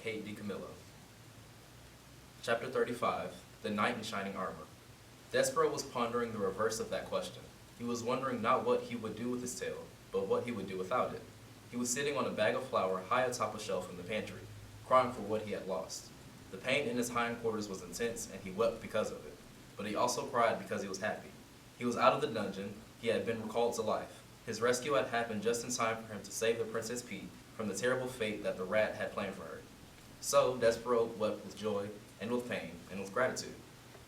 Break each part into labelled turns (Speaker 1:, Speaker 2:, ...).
Speaker 1: Kate DiCamillo. Chapter 35, The Knight in Shining Armor. Despereaux was pondering the reverse of that question. He was wondering not what he would do with his tail, but what he would do without it. He was sitting on a bag of flour high atop a shelf in the pantry, crying for what he had lost. The pain in his hindquarters was intense, and he wept because of it. But he also cried because he was happy. He was out of the dungeon. He had been recalled to life. His rescue had happened just in time for him to save the Princess Pea from the terrible fate that the rat had planned for her. So Despereaux wept with joy, and with pain, and with gratitude.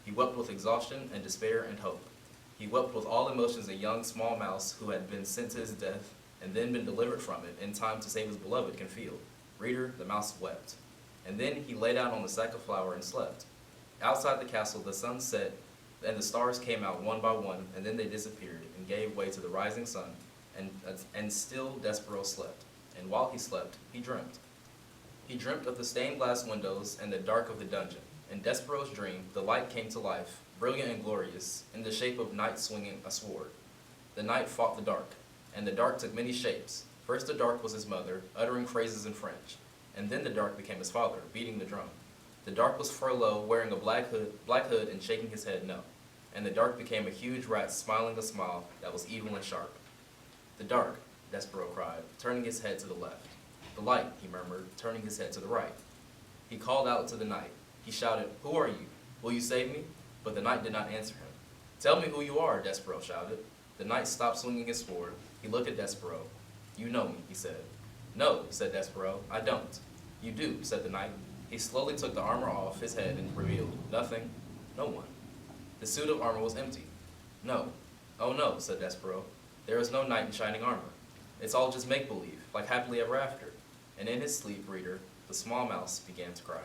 Speaker 1: He wept with exhaustion and despair and hope. He wept with all emotions a young small mouse who had been sent to his death and then been delivered from it in time to save his beloved can feel. Reader, the mouse wept. And then he lay down on the sack of flour and slept. Outside the castle the sun set, and the stars came out one by one, and then they disappeared and gave way to the rising sun, and still Despereaux slept. And while he slept, he dreamt. He dreamt of the stained glass windows and the dark of the dungeon. In Despereaux's dream, the light came to life, brilliant and glorious, in the shape of knight swinging a sword. The knight fought the dark, and the dark took many shapes. First the dark was his mother, uttering phrases in French, and then the dark became his father, beating the drum. The dark was Furlough, wearing a black hood and shaking his head no, and the dark became a huge rat smiling a smile that was evil and sharp. The dark, Despereaux cried, turning his head to the left. The light, he murmured, turning his head to the right. He called out to the knight. He shouted, "Who are you? Will you save me?" But the knight did not answer him. "Tell me who you are," Despereaux shouted. The knight stopped swinging his sword. He looked at Despereaux. "You know me," he said. "No," said Despereaux, "I don't." "You do," said the knight. He slowly took the armor off his head and revealed nothing, no one. The suit of armor was empty. "No, oh no," said Despereaux. "There is no knight in shining armor. It's all just make-believe, like happily ever after." And in his sleep, reader, the small mouse began to cry.